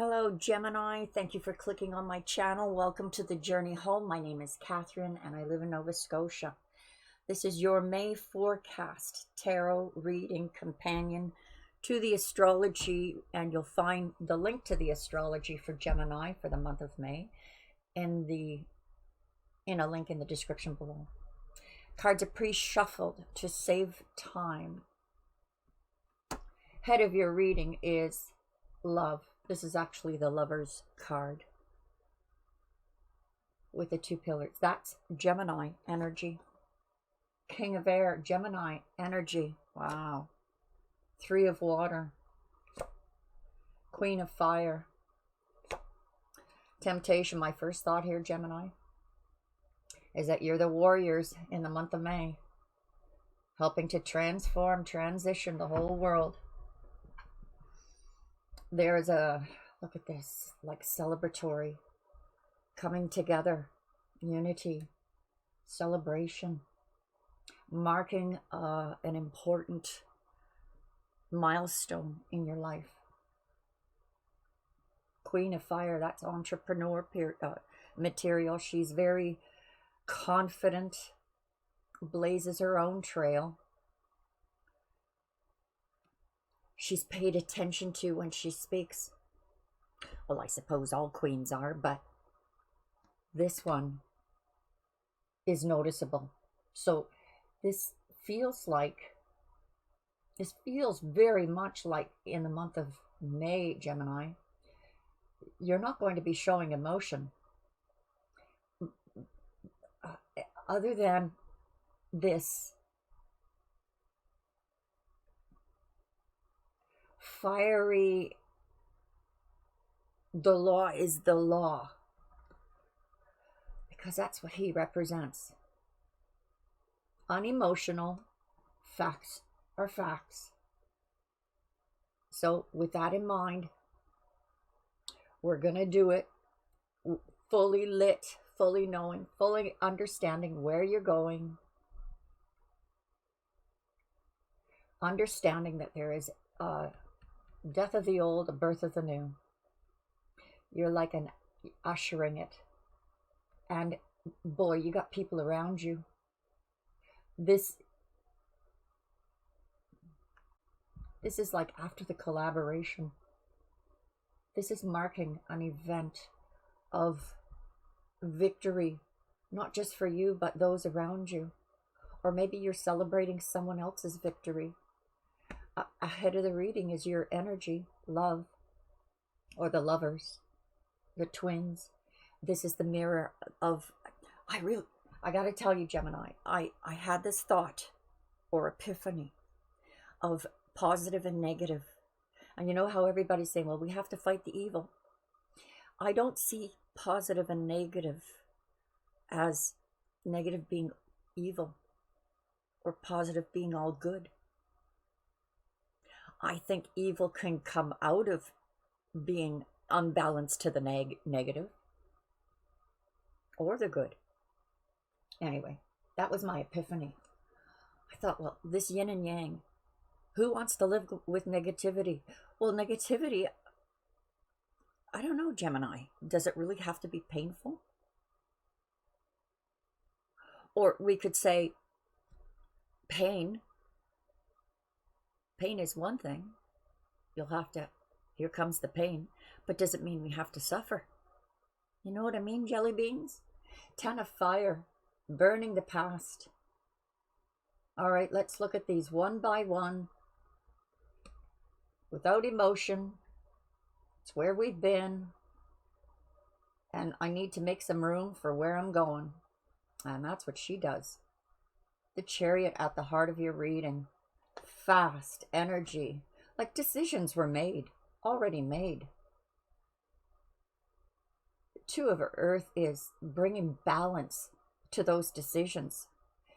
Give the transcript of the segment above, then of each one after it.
Hello, Gemini. Thank you for clicking on my channel. Welcome to the journey home. My name is Catherine and I live in Nova Scotia. This is your May forecast tarot reading companion to the astrology, and you'll find the link to the astrology for Gemini for the month of May in a link in the description below. Cards are pre-shuffled to save time. Head of your reading is love. This is actually the Lover's card with the two pillars. That's Gemini energy. King of Air, Gemini energy. Wow. Three of Water. Queen of Fire. Temptation. My first thought here, Gemini, is that you're the warriors in the month of May, helping to transform, transition the whole world. There's a, look at this, like celebratory, coming together, unity, celebration, marking an important milestone in your life. Queen of Fire, that's entrepreneur material. She's very confident, blazes her own trail. She's paid attention to when she speaks. Well, I suppose all queens are, but this one is noticeable. So this feels very much like in the month of May, Gemini, you're not going to be showing emotion. Other than this fiery, the law is the law, because that's what he represents. Unemotional, facts are facts. So with that in mind, we're going to do it fully lit, fully knowing, fully understanding where you're going, understanding that there is death of the old, a birth of the new. You're like an ushering it. And boy, you got people around you. This is like after the collaboration. This is marking an event of victory, not just for you, but those around you. Or maybe you're celebrating someone else's victory. Ahead of the reading is your energy, love, or the lovers, the twins. This is the mirror of, I got to tell you, Gemini, I had this thought or epiphany of positive and negative. And you know how everybody's saying, well, we have to fight the evil. I don't see positive and negative as negative being evil or positive being all good. I think evil can come out of being unbalanced to the negative or the good. Anyway, that was my epiphany. I thought, well, this yin and yang, who wants to live with negativity? Well, negativity, I don't know, Gemini. Does it really have to be painful? Or we could say pain. Pain is one thing. You'll have to, here comes the pain. But does it mean we have to suffer? You know what I mean, jelly beans? 10 of Fire, burning the past. All right, let's look at these one by one. Without emotion. It's where we've been. And I need to make some room for where I'm going. And that's what she does. The Chariot at the heart of your reading. Fast energy, like decisions were made, already made. Two of Earth is bringing balance to those decisions,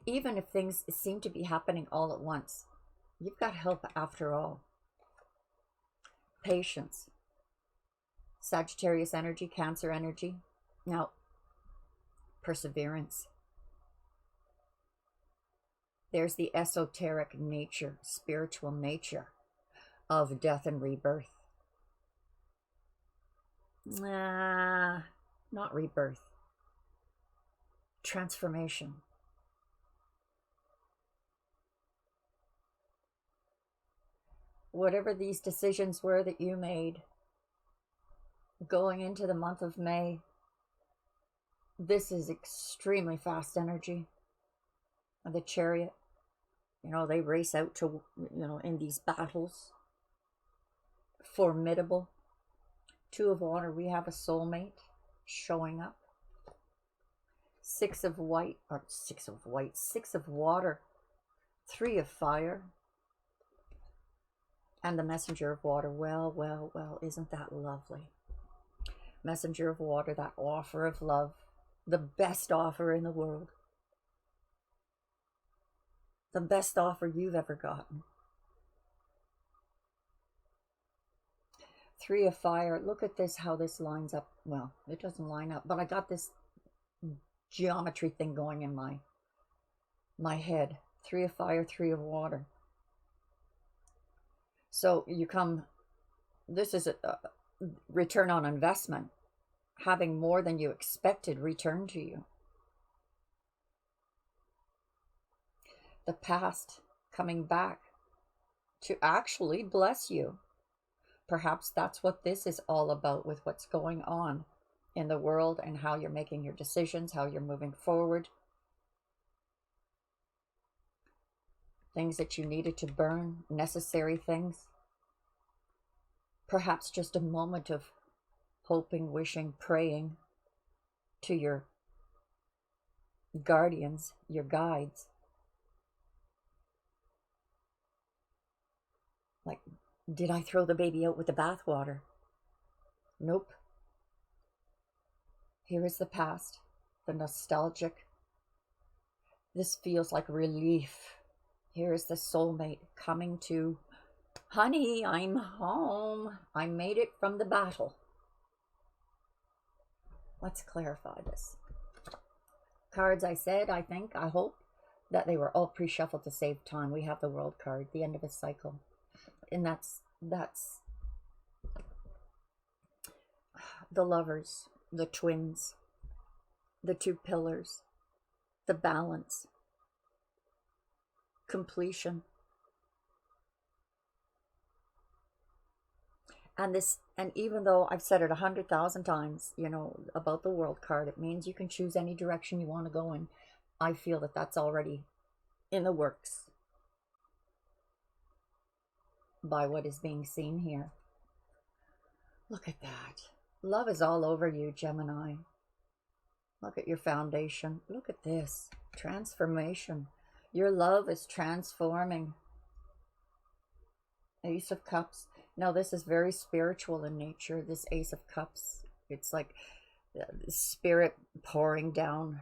even if things seem to be happening all at once. You've got help after all. Patience, Sagittarius energy, Cancer energy. Now, perseverance. There's the esoteric nature, spiritual nature of death and rebirth. Not rebirth. Transformation. Whatever these decisions were that you made going into the month of May, this is extremely fast energy. The Chariot, they race out to, in these battles. Formidable. Two of Water, we have a soulmate showing up. Six of Water. Three of Fire. And the Messenger of Water. Well, isn't that lovely? Messenger of Water, that offer of love. The best offer in the world. The best offer you've ever gotten. Three of Fire. Look at this, how this lines up. Well, it doesn't line up, but I got this geometry thing going in my head. Three of Fire, Three of Water. So you come, this is a return on investment. Having more than you expected return to you. The past coming back to actually bless you. Perhaps that's what this is all about, with what's going on in the world and how you're making your decisions, how you're moving forward. Things that you needed to burn, necessary things. Perhaps just a moment of hoping, wishing, praying to your guardians, your guides. Like, did I throw the baby out with the bathwater? Nope. Here is the past, the nostalgic. This feels like relief. Here is the soulmate coming to, honey, I'm home. I made it from the battle. Let's clarify this. Cards, I said, I think, I hope that they were all pre-shuffled to save time. We have the World card, the end of a cycle. And that's the Lovers, the Twins, the Two Pillars, the Balance, completion. And even though I've said it 100,000 times, about the World card, it means you can choose any direction you want to go in. I feel that that's already in the works by what is being seen here. Look at that. Love is all over you, Gemini. Look at your foundation. Look at this. Transformation. Your love is transforming. Ace of Cups. Now, this is very spiritual in nature, this Ace of Cups. It's like spirit pouring down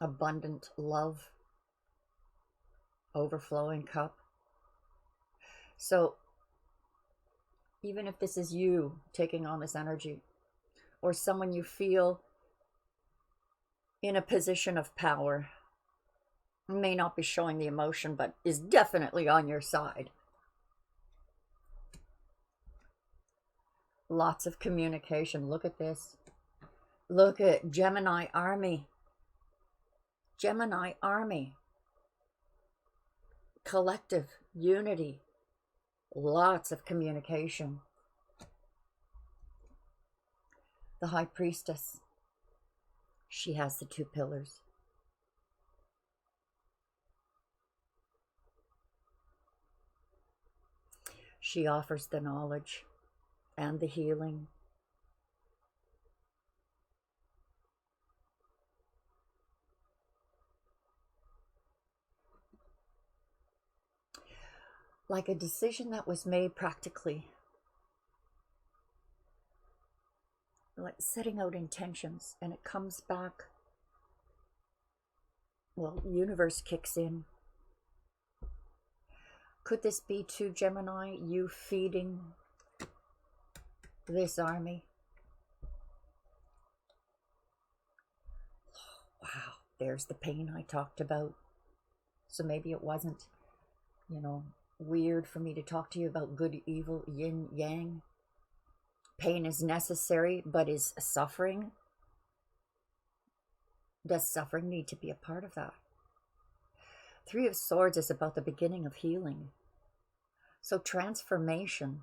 abundant love, overflowing cup. So even if this is you taking on this energy, or someone you feel in a position of power, may not be showing the emotion, but is definitely on your side. Lots of communication. Look at this. Look at Gemini army. Gemini army. Collective unity. Lots of communication. The High Priestess. She has the Two Pillars. She offers the knowledge and the healing. Like a decision that was made practically. Like setting out intentions, and it comes back. Well, universe kicks in. Could this be to Gemini, you feeding this army? Wow, there's the pain I talked about. So maybe it wasn't, weird for me to talk to you about good, evil, yin, yang. pain is necessary, but is suffering? Does suffering need to be a part of that? Three of Swords is about the beginning of healing. So transformation.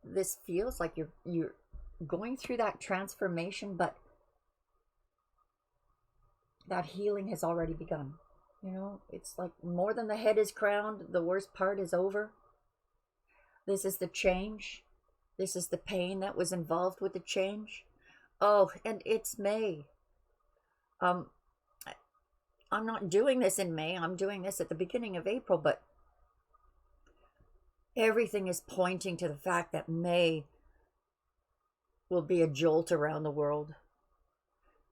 This feels like you're going through that transformation, but that healing has already begun. You know, it's like more than the head is crowned, the worst part is over. This is the change. This is the pain that was involved with the change. Oh, and it's May. I'm not doing this in May. I'm doing this at the beginning of April, but everything is pointing to the fact that May will be a jolt around the world.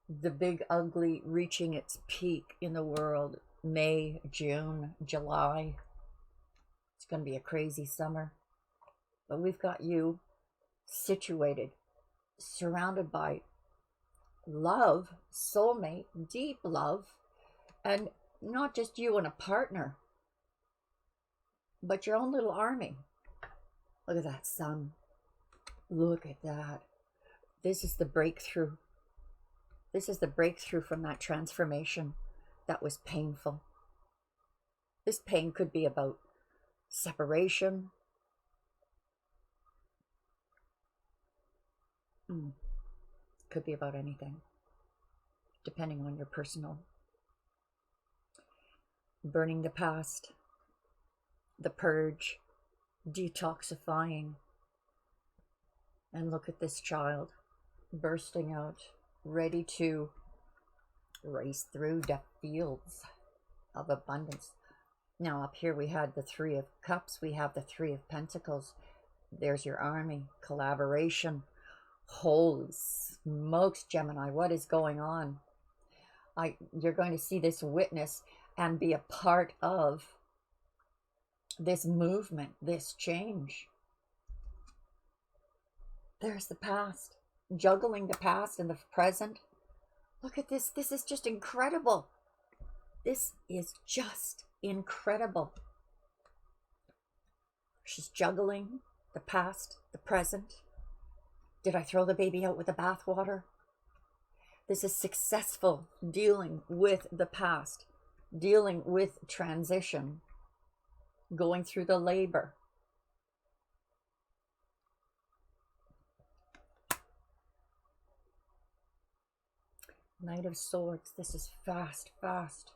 The big ugly reaching its peak in the world. May, June, July. It's going to be a crazy summer. But we've got you situated, surrounded by love, soulmate, deep love, and not just you and a partner, but your own little army. Look at that sun. Look at that. This is the breakthrough. This is the breakthrough from that transformation that was painful. This pain could be about separation. Could be about anything, depending on your personal. Burning the past, the purge, detoxifying. And look at this child bursting out, ready to race through the fields of abundance. Now up here we had the Three of Cups, we have the Three of Pentacles. There's your army, collaboration. Holy smokes, Gemini, what is going on? You're going to see this witness and be a part of this movement, this change. There's the past, juggling the past and the present. Look at this. This is just incredible. This is just incredible. She's juggling the past, the present. Did I throw the baby out with the bathwater? This is successful dealing with the past, dealing with transition, going through the labor. Knight of Swords. This is fast, fast.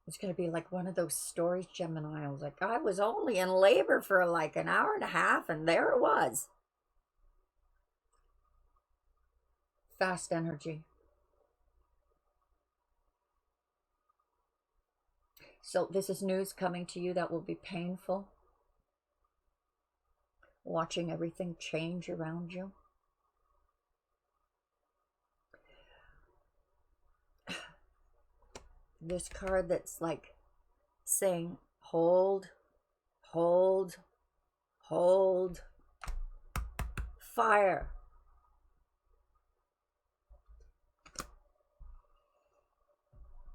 It's going to be like one of those stories, Gemini. I was like, I was only in labor for like an hour and a half, and there it was. Fast energy. So this is news coming to you that will be painful. Watching everything change around you. This card that's like saying, hold, hold, hold, fire.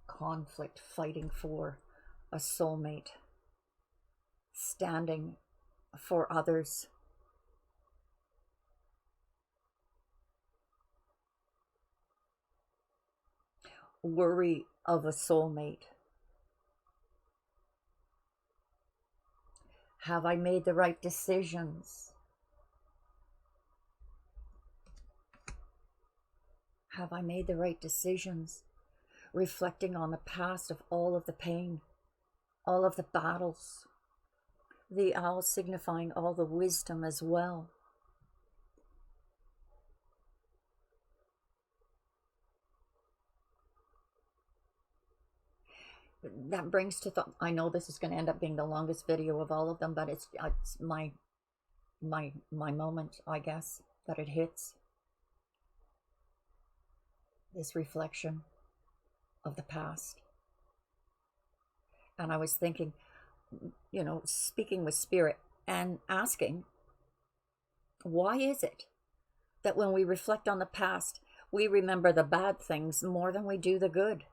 Conflict, fighting for a soulmate, standing for others. Worry of a soulmate. Have I made the right decisions? Have I made the right decisions? Reflecting on the past of all of the pain, all of the battles. The owl signifying all the wisdom as well. That brings to thought, I know this is going to end up being the longest video of all of them, but it's my moment, I guess, that it hits. This reflection of the past. And I was thinking, you know, speaking with spirit and asking, why is it that when we reflect on the past, we remember the bad things more than we do the good?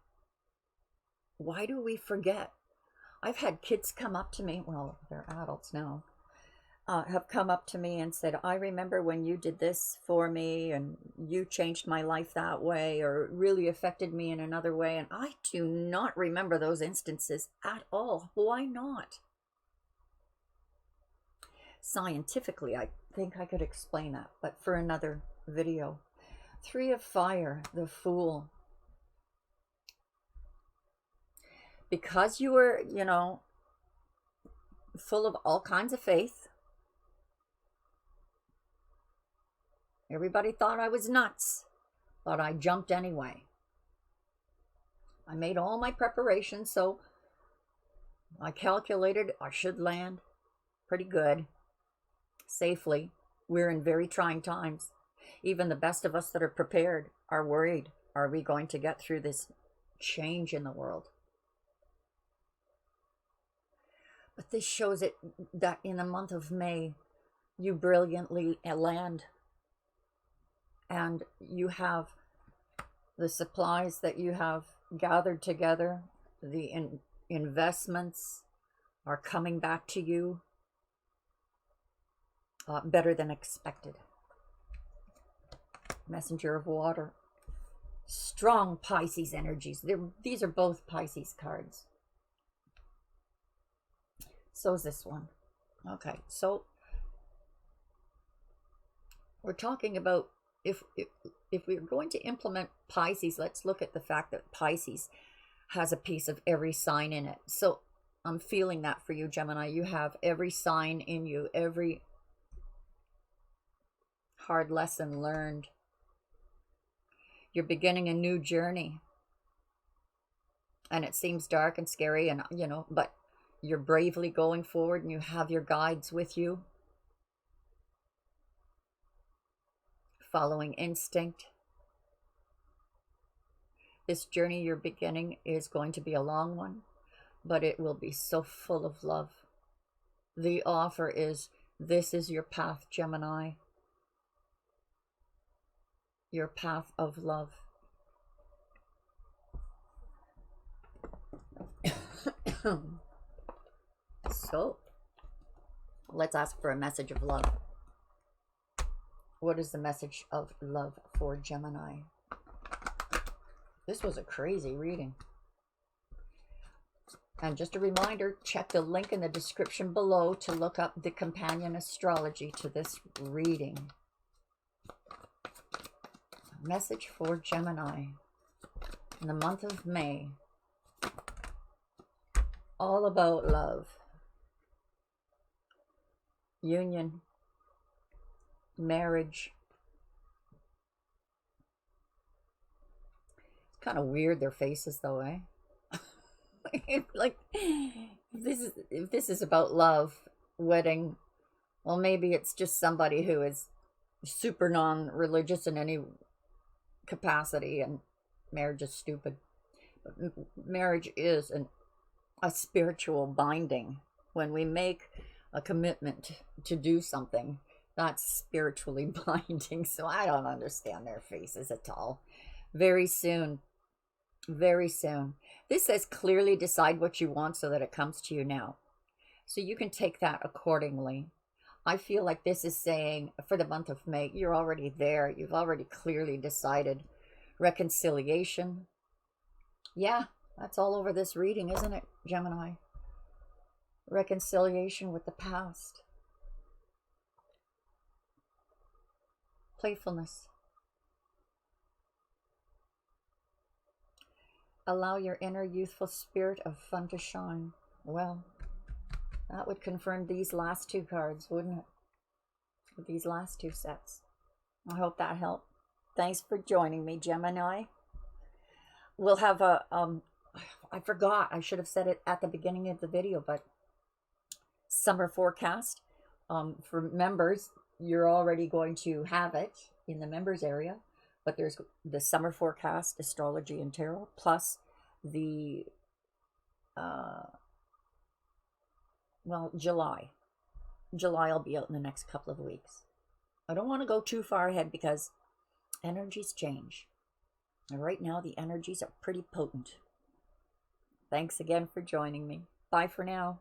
Why do we forget? I've had kids come up to me, well, they're adults now, have come up to me and said, I remember when you did this for me and you changed my life that way, or really affected me in another way. And I do not remember those instances at all. Why not? Scientifically, I think I could explain that, but for another video. 3 of Fire, the Fool. Because you were, you know, full of all kinds of faith. Everybody thought I was nuts, but I jumped anyway. I made all my preparations, so I calculated I should land pretty good, safely. We're in very trying times. Even the best of us that are prepared are worried. Are we going to get through this change in the world? But this shows it that in the month of May, you brilliantly land. And you have the supplies that you have gathered together. The investments are coming back to you better than expected. Messenger of Water. Strong Pisces energies. These are both Pisces cards. So is this one. Okay, so we're talking about if we're going to implement Pisces, let's look at the fact that Pisces has a piece of every sign in it. So I'm feeling that for you, Gemini. You have every sign in you, every hard lesson learned. You're beginning a new journey. And it seems dark and scary, and you know, but you're bravely going forward and you have your guides with you. Following instinct. This journey you're beginning is going to be a long one, but it will be so full of love. The offer is, this is your path, Gemini. Your path of love. So, let's ask for a message of love. What is the message of love for Gemini? This was a crazy reading. And just a reminder, check the link in the description below to look up the companion astrology to this reading. Message for Gemini in the month of May. All about love. Union. Marriage. It's kind of weird, their faces though, eh? Like, if this is about love, wedding, well, maybe it's just somebody who is super non-religious in any capacity, and marriage is stupid. But marriage is a spiritual binding. When we make a commitment to do something, that's spiritually binding. So I don't understand their faces at all. Very soon. Very soon. This says clearly decide what you want so that it comes to you now. So you can take that accordingly. I feel like this is saying for the month of May, you're already there. You've already clearly decided. Reconciliation. Yeah, that's all over this reading, isn't it, Gemini? Reconciliation with the past. Playfulness. Allow your inner youthful spirit of fun to shine. Well, that would confirm these last 2 cards, wouldn't it? With these last 2 sets. I hope that helped. Thanks for joining me, Gemini. We'll have a, I forgot, I should have said it at the beginning of the video, but summer forecast. For members, you're already going to have it in the members area. But there's the summer forecast, astrology and tarot, plus the, well, July. July will be out in the next couple of weeks. I don't want to go too far ahead because energies change. And right now, the energies are pretty potent. Thanks again for joining me. Bye. Bye for now.